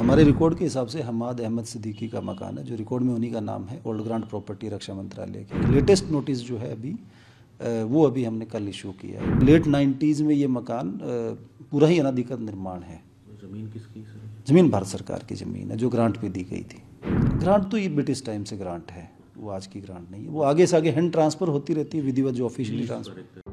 हमारे रिकॉर्ड के हिसाब से हमाद अहमद सिद्दीकी का मकान है, जो रिकॉर्ड में उन्हीं का नाम है, ओल्ड ग्रांट प्रॉपर्टी रक्षा मंत्रालय की। लेटेस्ट नोटिस जो है वो अभी हमने कल इशू किया है। लेट 90s में ये मकान पूरा ही अनाधिकृत निर्माण है। जमीन किसकी सर? ज़मीन भारत सरकार की ज़मीन है, जो ग्रांट पे दी गई थी। ग्रांट तो ये ब्रिटिश टाइम से ग्रांट है, वो आज की ग्रांट नहीं है। वो आगे से आगे हैंड ट्रांसफ़र होती रहती है, विधिवत जो ऑफिशियली ट्रांसफर।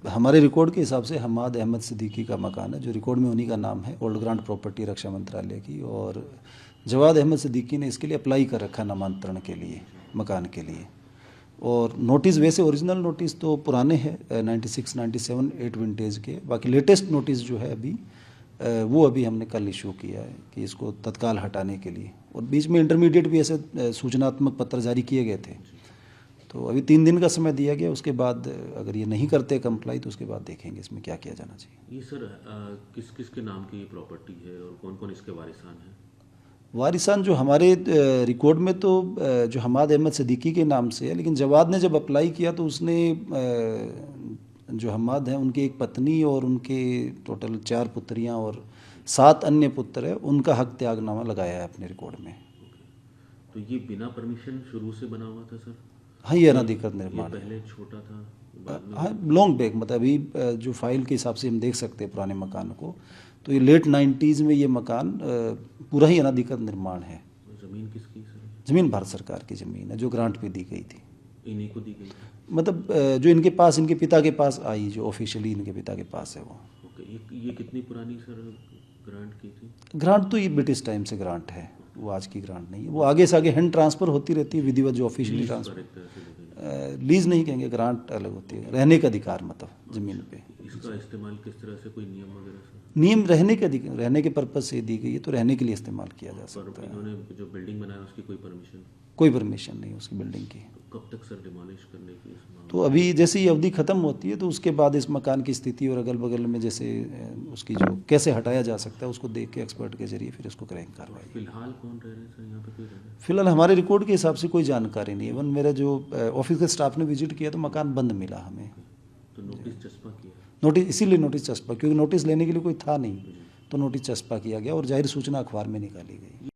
हमारे रिकॉर्ड के हिसाब से हमाद अहमद सिद्दीकी का मकान है, जो रिकॉर्ड में उन्हीं का नाम है, ओल्ड ग्रांट प्रॉपर्टी रक्षा मंत्रालय की। और जवाद अहमद सिद्दीकी ने इसके लिए अप्लाई कर रखा नामांतरण के लिए, मकान के लिए। और नोटिस वैसे ओरिजिनल नोटिस तो पुराने हैं, 96, 97, 8 विंटेज के। बाकी लेटेस्ट नोटिस जो है वो अभी हमने कल इशू किया है कि इसको तत्काल हटाने के लिए। और बीच में इंटरमीडिएट भी ऐसे सूचनात्मक पत्र जारी किए गए थे। तो अभी 3 दिन का समय दिया गया, उसके बाद अगर ये नहीं करते कंप्लाई तो उसके बाद देखेंगे इसमें क्या किया जाना चाहिए। ये सर किस किस के नाम की प्रॉपर्टी है और कौन कौन इसके वारिसान हैं? वारिसान जो हमारे रिकॉर्ड में तो जो हमाद अहमद सिद्दीकी के नाम से है, लेकिन जवाद ने जब अप्लाई किया तो उसने जो हमाद हैं उनकी एक पत्नी और उनके टोटल 4 पुत्रियां और 7 अन्य पुत्र है, उनका हक त्यागनामा लगाया है अपने रिकॉर्ड में। तो ये बिना परमिशन शुरू से बना हुआ था सर? हाँ, ये अनाधिकृत निर्माण है। पहले छोटा था, बाद में? हाँ, लॉन्ग बैक, मतलब अभी जो फाइल के हिसाब से हम देख सकते हैं पुराने मकान को, तो ये लेट 90s में ये मकान पूरा ही अनाधिकृत निर्माण है। जमीन किसकी सर? ज़मीन भारत सरकार की ज़मीन है, जो ग्रांट पे दी गई थी। इन्हीं को दी गई? मतलब जो इनके पास, इनके पिता के पास आई, जो ऑफिशियली इनके पिता के पास है वो। ओके, ये कितनी पुरानी सर ग्रांट की थी? ग्रांट तो ये ब्रिटिश टाइम से ग्रांट है, वो आज की ग्रांट नहीं है। वो आगे से आगे हैंड ट्रांसफ़र होती रहती है, विधिवत जो ऑफिशियली ट्रांसफर। लीज नहीं कहेंगे, ग्रांट अलग होती है। रहने का अधिकार, मतलब ज़मीन पे। इसका इस्तेमाल किस तरह से, कोई नियम वगैरह सर? नियम रहने के पर्पज़ से दी गई है, तो रहने के लिए इस्तेमाल किया जा सकता है। इन्होंने जो बिल्डिंग बनाया उसकी कोई परमिशन? कोई परमिशन नहीं उसकी बिल्डिंग की। तो कब तक सर डिमोलिश करने की? तो अभी जैसे ही अवधि ख़त्म होती है तो उसके बाद इस मकान की स्थिति और अगल बगल में जैसे उसकी जो कैसे हटाया जा सकता है उसको देख के एक्सपर्ट के जरिए फिर इसको करेंगे कार्रवाई। फिलहाल कौन रह रहे हैं सर यहाँ पे? कोई रह रहे हैं? फिलहाल हमारे रिकॉर्ड के हिसाब से कोई जानकारी नहीं है। इवन मेरा जो ऑफिस के स्टाफ ने विजिट किया तो मकान बंद मिला हमें। तो नोटिस चस्पा किया? नोटिस इसीलिए नोटिस चस्पा, क्योंकि नोटिस लेने के लिए कोई था नहीं, तो नोटिस चस्पा किया गया और जाहिर सूचना अखबार में निकाली गई।